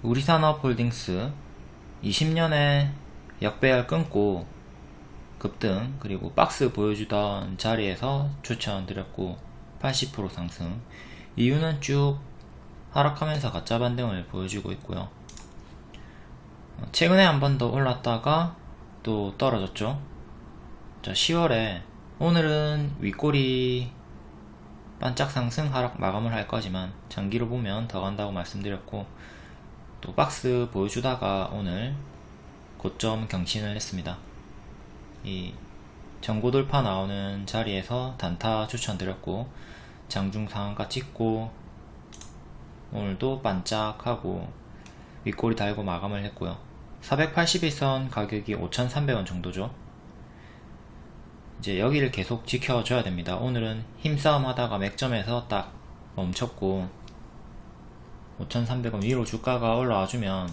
우리산업홀딩스 20년에 역배열 끊고 급등, 그리고 박스 보여주던 자리에서 추천드렸고 80% 상승. 이유는 쭉 하락하면서 가짜 반등을 보여주고 있고요. 최근에 한 번 더 올랐다가 또 떨어졌죠. 자, 10월에 오늘은 윗꼬리 반짝 상승 하락 마감을 할 거지만 장기로 보면 더 간다고 말씀드렸고, 또 박스 보여주다가 오늘 고점 경신을 했습니다. 이 전고 돌파 나오는 자리에서 단타 추천드렸고, 장중 상한가 찍고 오늘도 반짝하고 윗꼬리 달고 마감을 했고요. 481선 가격이 5,300원 정도죠. 이제 여기를 계속 지켜줘야 됩니다. 오늘은 힘싸움 하다가 맥점에서 딱 멈췄고 5,300원 위로 주가가 올라와주면,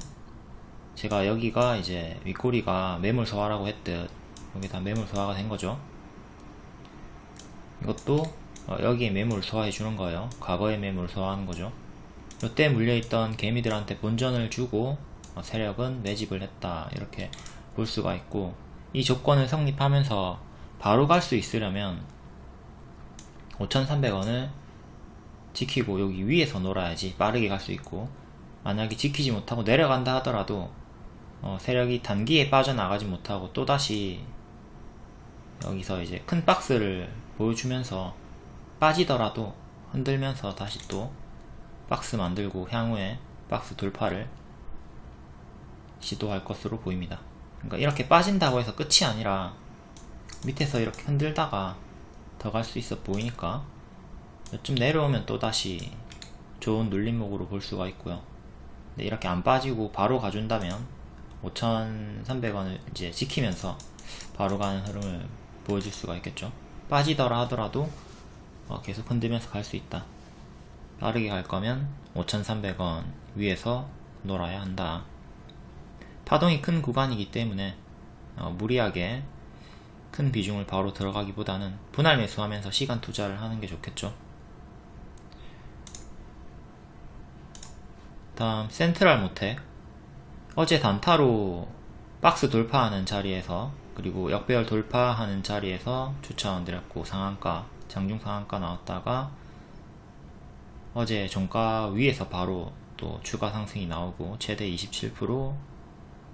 제가 여기가 이제 윗꼬리가 매물 소화라고 했듯 여기 다 매물 소화가 된 거죠. 이것도 여기에 매물 소화해 주는 거예요. 과거에 매물 소화하는 거죠. 이때 물려있던 개미들한테 본전을 주고 세력은 매집을 했다, 이렇게 볼 수가 있고, 이 조건을 성립하면서 바로 갈 수 있으려면 5,300원을 지키고 여기 위에서 놀아야지 빠르게 갈 수 있고, 만약에 지키지 못하고 내려간다 하더라도 세력이 단기에 빠져나가지 못하고 또다시 여기서 이제 큰 박스를 보여주면서 빠지더라도 흔들면서 다시 또 박스 만들고 향후에 박스 돌파를 시도할 것으로 보입니다. 그러니까 이렇게 빠진다고 해서 끝이 아니라 밑에서 이렇게 흔들다가 더 갈 수 있어 보이니까 좀 내려오면 또다시 좋은 눌림목으로 볼 수가 있고요. 근데 이렇게 안 빠지고 바로 가준다면 5,300원을 이제 지키면서 바로 가는 흐름을 보여줄 수가 있겠죠. 빠지더라 하더라도 계속 흔들면서 갈 수 있다. 빠르게 갈 거면 5,300원 위에서 놀아야 한다. 파동이 큰 구간이기 때문에 무리하게 큰 비중을 바로 들어가기보다는 분할 매수하면서 시간 투자를 하는 게 좋겠죠. 다음 센트럴 모텍, 어제 단타로 박스 돌파하는 자리에서, 그리고 역배열 돌파하는 자리에서 추천드렸고 상한가, 장중 상한가 나왔다가 어제 종가 위에서 바로 또 추가 상승이 나오고 최대 27%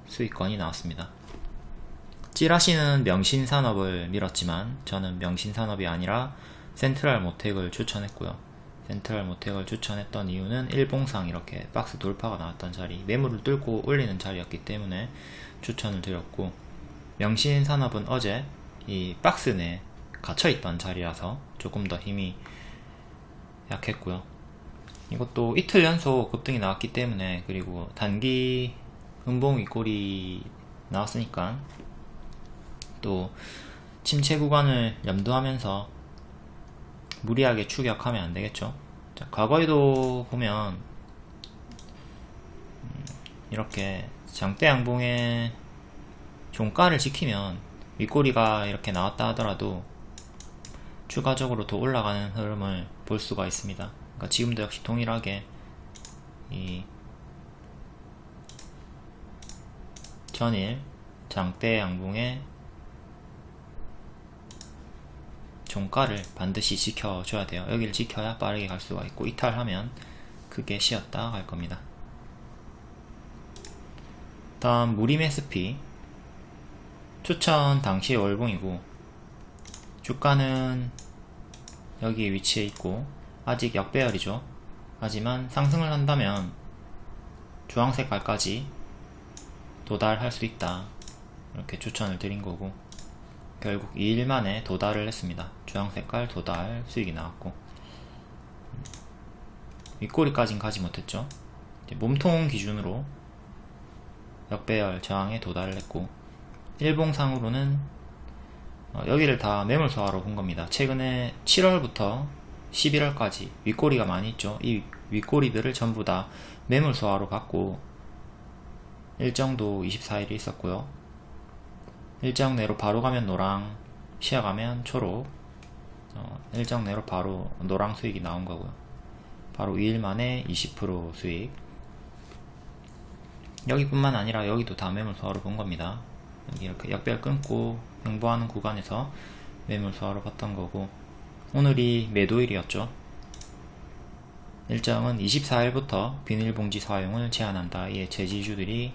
수익권이 나왔습니다. 찌라시는 명신산업을 밀었지만 저는 명신산업이 아니라 센트럴 모텍을 추천했고요. 센트럴 모텍을 추천했던 이유는 일봉상 이렇게 박스 돌파가 나왔던 자리, 매물을 뚫고 올리는 자리였기 때문에 추천을 드렸고, 명신산업은 어제 이 박스 내에 갇혀있던 자리라서 조금 더 힘이 약했고요. 이것도 이틀 연속 급등이 나왔기 때문에, 그리고 단기 음봉 윗꼬리 나왔으니까 또 침체 구간을 염두하면서 무리하게 추격하면 안 되겠죠. 자, 과거에도 보면 이렇게 장대 양봉의 종가를 지키면 윗꼬리가 이렇게 나왔다 하더라도 추가적으로 더 올라가는 흐름을 볼 수가 있습니다. 그러니까 지금도 역시 동일하게 이 전일 장대 양봉의 종가를 반드시 지켜줘야 돼요. 여기를 지켜야 빠르게 갈 수가 있고, 이탈하면 크게 쉬었다 갈 겁니다. 다음 무림 SP, 추천 당시 월봉이고 주가는 여기에 위치해 있고 아직 역배열이죠. 하지만 상승을 한다면 주황색깔까지 도달할 수 있다, 이렇게 추천을 드린 거고, 결국 2일 만에 도달을 했습니다. 주황색깔 도달 수익이 나왔고, 윗꼬리까진 가지 못했죠. 몸통 기준으로 역배열 저항에 도달을 했고, 일봉상으로는 여기를 다 매물 소화로 본 겁니다. 최근에 7월부터 11월까지 윗꼬리가 많이 있죠. 이 윗꼬리들을 전부 다 매물 소화로 받고 일정도 24일이 있었고요. 일정 내로 바로 가면 노랑, 쉬어가면 초록, 일정 내로 바로 노랑 수익이 나온 거고요. 바로 2일 만에 20% 수익. 여기뿐만 아니라 여기도 다 매물 소화로 본 겁니다. 여기 이렇게 역별 끊고 횡보하는 구간에서 매물 소화로 봤던 거고, 오늘이 매도일이었죠. 일정은 24일부터 비닐봉지 사용을 제한한다. 이에 제지주들이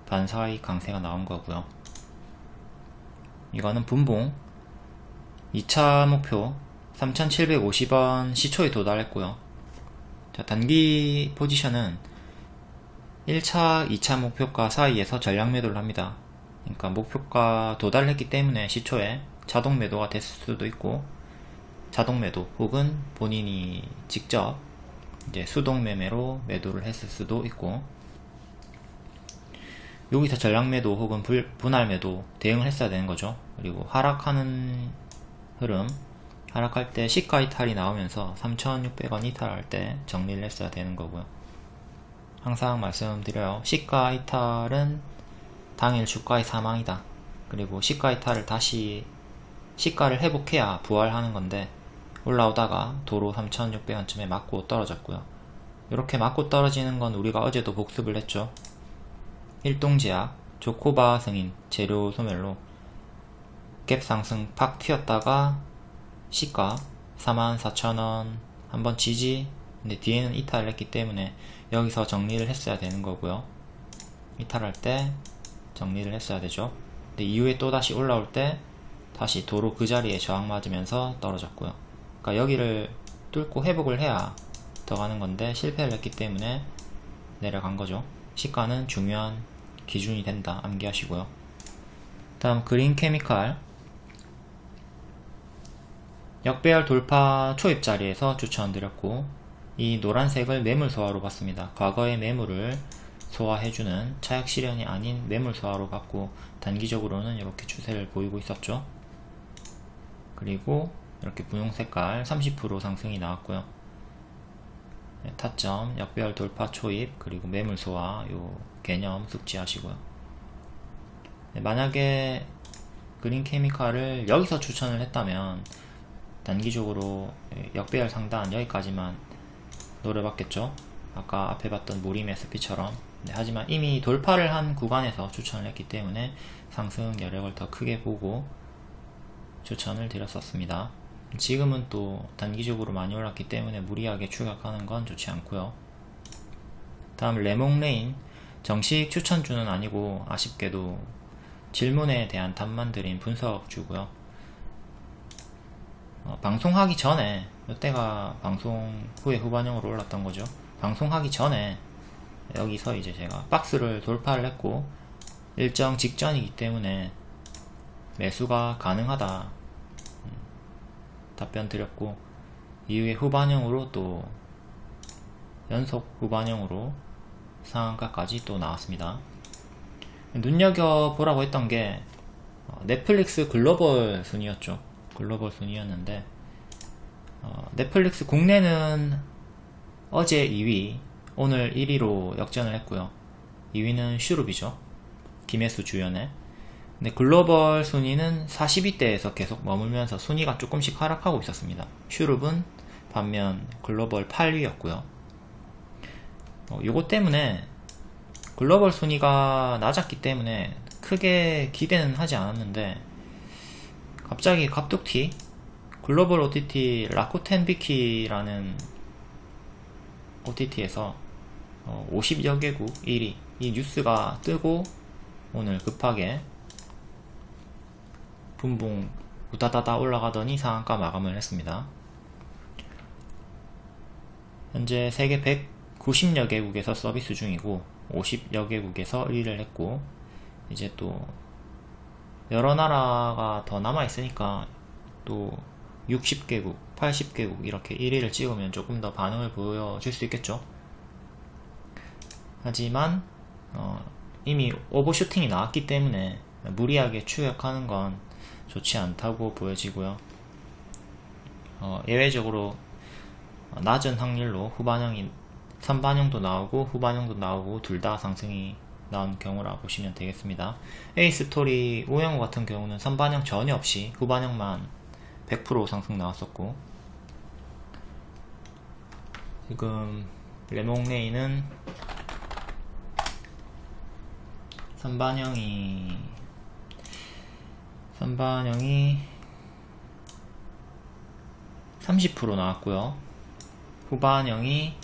반사의 강세가 나온 거고요. 이거는 분봉 2차 목표 3,750원 시초에 도달했고요. 자, 단기 포지션은 1차, 2차 목표가 사이에서 전량 매도를 합니다. 그러니까 목표가 도달했기 때문에 시초에 자동 매도가 됐을 수도 있고, 자동 매도 혹은 본인이 직접 이제 수동 매매로 매도를 했을 수도 있고, 여기서 전량 매도 혹은 분할 매도 대응을 했어야 되는 거죠. 그리고 하락하는 흐름, 하락할 때 시가 이탈이 나오면서 3,600원 이탈할 때 정리를 했어야 되는 거고요. 항상 말씀드려요. 시가 이탈은 당일 주가의 사망이다. 그리고 시가 이탈을 다시 시가를 회복해야 부활하는 건데, 올라오다가 도로 3,600원쯤에 맞고 떨어졌고요. 이렇게 맞고 떨어지는 건 우리가 어제도 복습을 했죠. 일동제약, 조코바 승인, 재료 소멸로 갭 상승 팍 튀었다가 시가 44,000원 한번 지지, 근데 뒤에는 이탈을 했기 때문에 여기서 정리를 했어야 되는 거고요. 이탈할 때 정리를 했어야 되죠. 근데 이후에 또 다시 올라올 때 다시 도로 그 자리에 저항 맞으면서 떨어졌고요. 그러니까 여기를 뚫고 회복을 해야 더 가는 건데 실패를 했기 때문에 내려간 거죠. 시가는 중요한 기준이 된다. 암기하시고요. 다음 그린 케미칼, 역배열 돌파 초입 자리에서 추천드렸고, 이 노란색을 매물 소화로 봤습니다. 과거의 매물을 소화해주는 차익 실현이 아닌 매물 소화로 봤고, 단기적으로는 이렇게 추세를 보이고 있었죠. 그리고 이렇게 분홍 색깔 30% 상승이 나왔고요. 타점, 역배열 돌파 초입, 그리고 매물 소화, 요 개념 숙지하시고요. 만약에 그린 케미칼을 여기서 추천을 했다면 단기적으로 역배열 상단 여기까지만 노려봤겠죠. 아까 앞에 봤던 무림 SP처럼. 하지만 이미 돌파를 한 구간에서 추천을 했기 때문에 상승 여력을 더 크게 보고 추천을 드렸었습니다. 지금은 또 단기적으로 많이 올랐기 때문에 무리하게 추격하는 건 좋지 않고요. 다음 레몽레인, 정식 추천주는 아니고 아쉽게도 질문에 대한 답만 드린 분석주고요. 방송하기 전에, 이때가 방송 후에 후반영으로 올랐던 거죠. 방송하기 전에 여기서 이제 제가 박스를 돌파를 했고 일정 직전이기 때문에 매수가 가능하다 답변 드렸고, 이후에 후반영으로 또 연속 후반영으로 상한가까지 또 나왔습니다. 눈여겨보라고 했던 게 넷플릭스 글로벌 순위였죠. 글로벌 순위였는데 넷플릭스 국내는 어제 2위, 오늘 1위로 역전을 했고요. 2위는 슈룹이죠. 김혜수 주연의. 근데 글로벌 순위는 40위대에서 계속 머물면서 순위가 조금씩 하락하고 있었습니다. 슈룹은 반면 글로벌 8위였고요. 요거 때문에 글로벌 순위가 낮았기 때문에 크게 기대는 하지 않았는데, 갑자기 갑툭튀 글로벌 OTT 라쿠텐 비키라는 OTT에서 50여 개국 1위 이 뉴스가 뜨고 오늘 급하게 분봉 우다다다 올라가더니 상한가 마감을 했습니다. 현재 세계 190여 개국에서 서비스 중이고 50여 개국에서 1위를 했고, 이제 또 여러 나라가 더 남아있으니까 또 60개국, 80개국 이렇게 1위를 찍으면 조금 더 반응을 보여줄 수 있겠죠. 하지만 이미 오버슈팅이 나왔기 때문에 무리하게 추격하는 건 좋지 않다고 보여지고요. 예외적으로 낮은 확률로 후반형이 선반영도 나오고 후반형도 나오고 둘 다 상승이 나온 경우라 보시면 되겠습니다. A스토리 오영호 같은 경우는 선반영 전혀 없이 후반형만 100% 상승 나왔었고, 지금 레몽레이는 선반영이 30% 나왔고요. 후반영이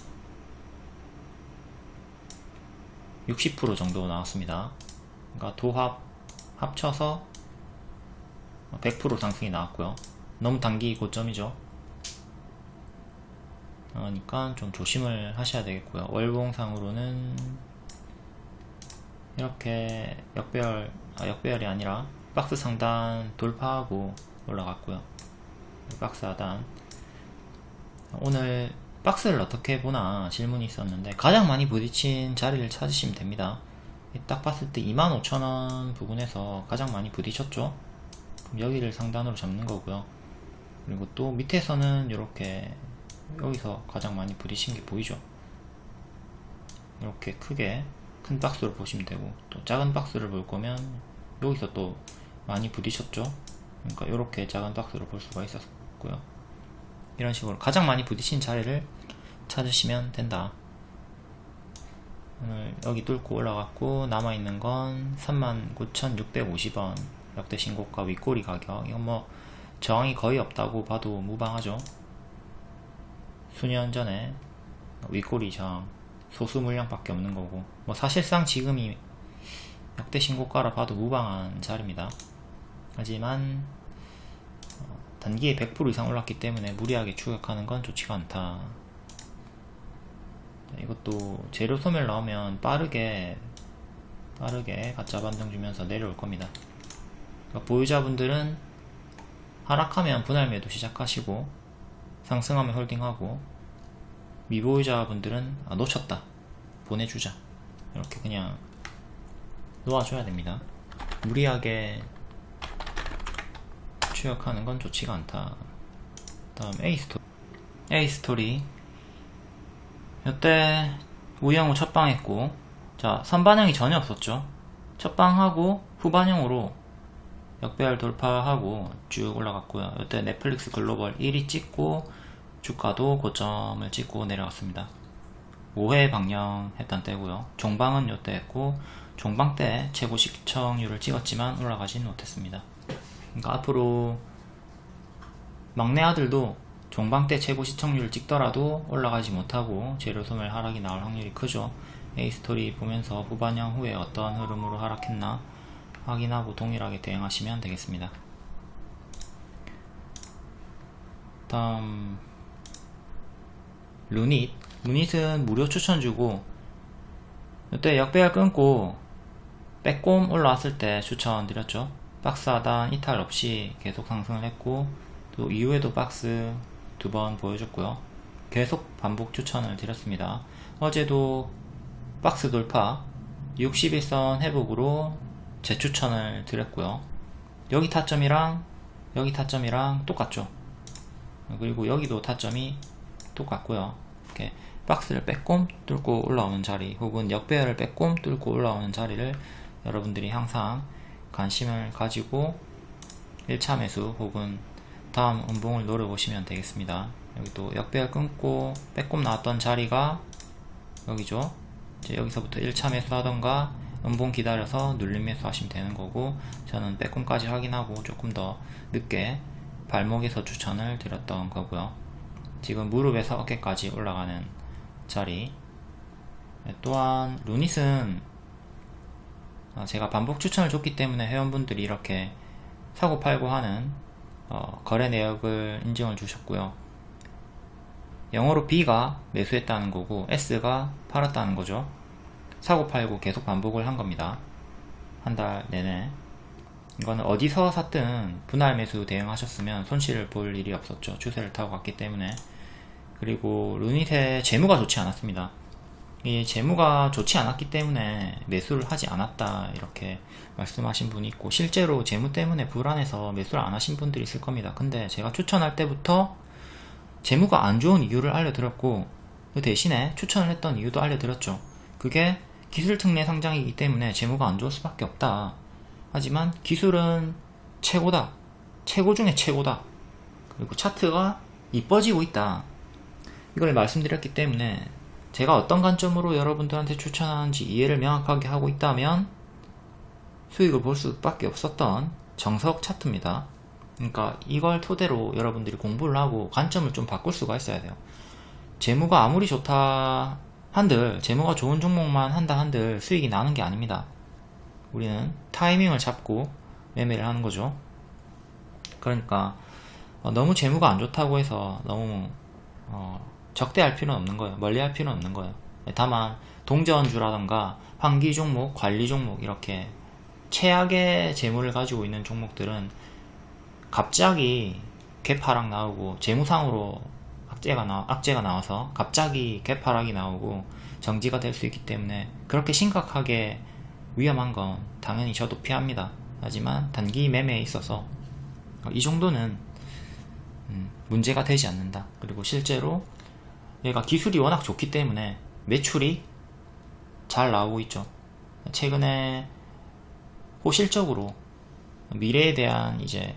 60% 정도 나왔습니다. 그러니까 도합 합쳐서 100% 상승이 나왔고요. 너무 단기 고점이죠. 그러니까 좀 조심을 하셔야 되겠고요. 월봉상으로는 이렇게 역배열이 아니라 박스 상단 돌파하고 올라갔고요. 박스 하단. 오늘 박스를 어떻게 보나 질문이 있었는데, 가장 많이 부딪힌 자리를 찾으시면 됩니다. 딱 봤을 때 25,000원 부근에서 가장 많이 부딪혔죠. 그럼 여기를 상단으로 잡는 거고요. 그리고 또 밑에서는 이렇게 여기서 가장 많이 부딪힌 게 보이죠. 이렇게 크게 큰 박스로 보시면 되고, 또 작은 박스를 볼 거면 여기서 또 많이 부딪혔죠. 그러니까 이렇게 작은 박스로 볼 수가 있었고요. 이런 식으로 가장 많이 부딪힌 자리를 찾으시면 된다. 오늘 여기 뚫고 올라갔고, 남아있는 건 39,650원 역대 신고가 윗꼬리 가격. 이건 뭐 저항이 거의 없다고 봐도 무방하죠. 수년 전에 윗꼬리 저항 소수 물량밖에 없는 거고, 뭐 사실상 지금이 역대 신고가라 봐도 무방한 자리입니다. 하지만 단기에 100% 이상 올랐기 때문에 무리하게 추격하는 건 좋지가 않다. 이것도 재료 소멸 나오면 빠르게 가짜 반등 주면서 내려올 겁니다. 그러니까 보유자분들은 하락하면 분할 매도 시작하시고, 상승하면 홀딩하고, 미보유자분들은 놓쳤다, 보내주자, 이렇게 그냥 놓아줘야 됩니다. 무리하게 추격하는 건 좋지가 않다. 다음 A스토리. 이때 우영우 첫방 했고, 자, 선반영이 전혀 없었죠. 첫방하고 후반영으로 역배열 돌파하고 쭉 올라갔고요. 이때 넷플릭스 글로벌 1위 찍고 주가도 고점을 찍고 내려갔습니다. 5회 방영했던 때고요. 종방은 이때 했고, 종방 때 최고 시청률을 찍었지만 올라가지는 못했습니다. 그러니까 앞으로 막내 아들도 종방 때 최고 시청률을 찍더라도 올라가지 못하고 재료 소멸 하락이 나올 확률이 크죠. A스토리 보면서 후반영 후에 어떤 흐름으로 하락했나 확인하고 동일하게 대응하시면 되겠습니다. 다음 루닛은 무료 추천 주고, 이때 역배열 끊고 빼꼼 올라왔을 때 추천 드렸죠. 박스 하단 이탈 없이 계속 상승을 했고, 또 이후에도 박스 2번 보여줬고요. 계속 반복 추천을 드렸습니다. 어제도 박스 돌파 61선 회복으로 재추천을 드렸고요. 여기 타점이랑 똑같죠. 그리고 여기도 타점이 똑같고요. 이렇게 박스를 빼꼼 뚫고 올라오는 자리, 혹은 역배열을 빼꼼 뚫고 올라오는 자리를 여러분들이 항상 관심을 가지고 1차 매수 혹은 다음 음봉을 노려보시면 되겠습니다. 여기 또 역배열 끊고 빼꼼 나왔던 자리가 여기죠. 이제 여기서부터 1차 매수 하던가 음봉 기다려서 눌림 매수 하시면 되는 거고, 저는 빼꼼까지 확인하고 조금 더 늦게 발목에서 추천을 드렸던 거고요. 지금 무릎에서 어깨까지 올라가는 자리. 또한 루닛은 제가 반복 추천을 줬기 때문에 회원분들이 이렇게 사고 팔고 하는 거래 내역을 인증을 주셨고요. 영어로 B가 매수했다는 거고 S가 팔았다는 거죠. 사고 팔고 계속 반복을 한 겁니다. 한 달 내내. 이거는 어디서 샀든 분할 매수 대응하셨으면 손실을 볼 일이 없었죠. 추세를 타고 갔기 때문에. 그리고 루닛의 재무가 좋지 않았습니다. 이 재무가 좋지 않았기 때문에 매수를 하지 않았다, 이렇게 말씀하신 분이 있고, 실제로 재무 때문에 불안해서 매수를 안 하신 분들이 있을 겁니다. 근데 제가 추천할 때부터 재무가 안 좋은 이유를 알려드렸고, 그 대신에 추천을 했던 이유도 알려드렸죠. 그게 기술 특례 상장이기 때문에 재무가 안 좋을 수밖에 없다. 하지만 기술은 최고다, 최고 중에 최고다, 그리고 차트가 이뻐지고 있다, 이걸 말씀드렸기 때문에 제가 어떤 관점으로 여러분들한테 추천하는지 이해를 명확하게 하고 있다면 수익을 볼 수밖에 없었던 정석 차트입니다. 그러니까 이걸 토대로 여러분들이 공부를 하고 관점을 좀 바꿀 수가 있어야 돼요. 재무가 아무리 좋다 한들, 재무가 좋은 종목만 한다 한들 수익이 나는 게 아닙니다. 우리는 타이밍을 잡고 매매를 하는 거죠. 그러니까 너무 재무가 안 좋다고 해서 너무 적대할 필요는 없는 거예요. 멀리할 필요는 없는 거예요. 다만 동전주라던가 환기 종목, 관리 종목, 이렇게 최악의 재무를 가지고 있는 종목들은 갑자기 갭하락 나오고, 재무상으로 악재가 나와서 갑자기 갭하락이 나오고 정지가 될 수 있기 때문에, 그렇게 심각하게 위험한 건 당연히 저도 피합니다. 하지만 단기 매매에 있어서 이 정도는 문제가 되지 않는다. 그리고 실제로 얘가 기술이 워낙 좋기 때문에 매출이 잘 나오고 있죠. 최근에 호실적으로 미래에 대한 이제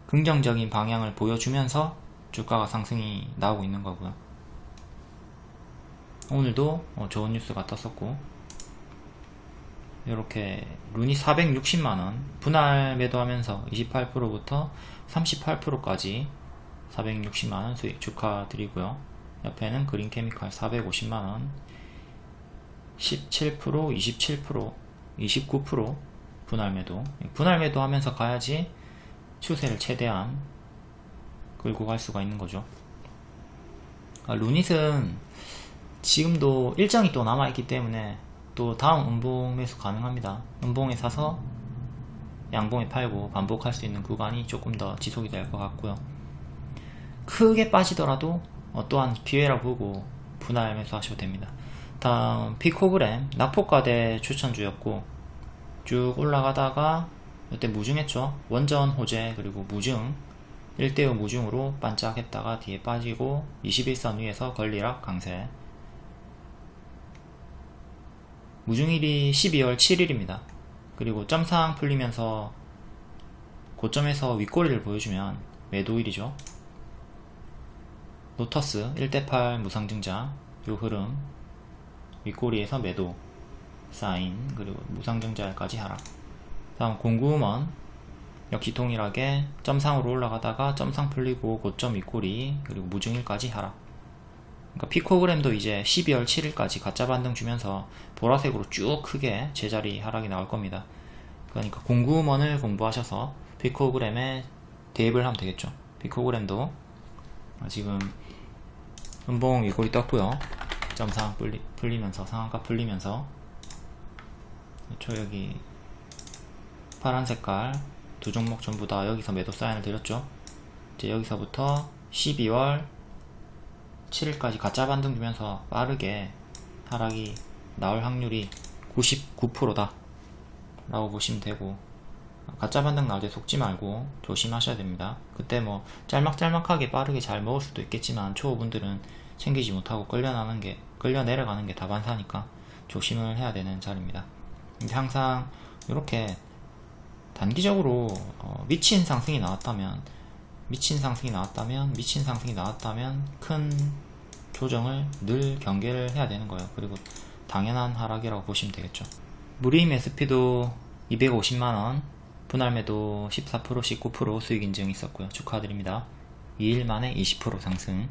긍정적인 방향을 보여주면서 주가가 상승이 나오고 있는 거고요. 오늘도 좋은 뉴스가 떴었고, 이렇게 룬이 460만원 분할 매도하면서 28%부터 38%까지 460만원 수익 축하드리고요. 옆에는 그린케미칼 450만원 17%, 27%, 29% 분할 매도 하면서 가야지 추세를 최대한 끌고 갈 수가 있는 거죠. 루닛은 지금도 일정이 또 남아있기 때문에 또 다음 음봉 매수 가능합니다. 음봉에 사서 양봉에 팔고 반복할 수 있는 구간이 조금 더 지속이 될 것 같고요. 크게 빠지더라도 또한 기회라 보고 분할 매수하셔도 됩니다. 다음 피코그램 낙폭과대 추천주였고, 쭉 올라가다가 이때 무증했죠. 원전 호재 그리고 무증 1대5 무증으로 반짝했다가 뒤에 빠지고 21선 위에서 걸리락 강세. 무증일이 12월 7일입니다. 그리고 점상 풀리면서 고점에서 윗꼬리를 보여주면 매도일이죠. 노터스 1대8 무상증자 요 흐름, 윗꼬리에서 매도 사인, 그리고 무상증자까지 하락. 다음 공구음원 역시 동일하게 점상으로 올라가다가 점상 풀리고 고점 윗꼬리 그리고 무증일까지 하락. 그러니까 피코그램도 이제 12월 7일까지 가짜 반등 주면서 보라색으로 쭉 크게 제자리 하락이 나올 겁니다. 그러니까 공구음원을 공부하셔서 피코그램에 대입을 하면 되겠죠. 피코그램도 지금 음봉 윗꼬리 떴고요. 점상 풀리면서, 상한가 풀리면서, 그렇죠. 여기 파란 색깔 두 종목 전부 다 여기서 매도 사인을 드렸죠. 이제 여기서부터 12월 7일까지 가짜 반등 주면서 빠르게 하락이 나올 확률이 99%다 라고 보시면 되고, 가짜 반등 나올 때 속지 말고 조심하셔야 됩니다. 그때 뭐 짤막짤막하게 빠르게 잘 먹을 수도 있겠지만 초보분들은 챙기지 못하고 끌려 내려가는 게 다반사니까 조심을 해야 되는 자리입니다. 근데 항상 이렇게 단기적으로 미친 상승이 나왔다면 큰 조정을 늘 경계를 해야 되는 거예요. 그리고 당연한 하락이라고 보시면 되겠죠. 무리임 SP도 250만원 분할 매도 14%, 19% 수익 인증 있었고요. 축하드립니다. 2일 만에 20% 상승.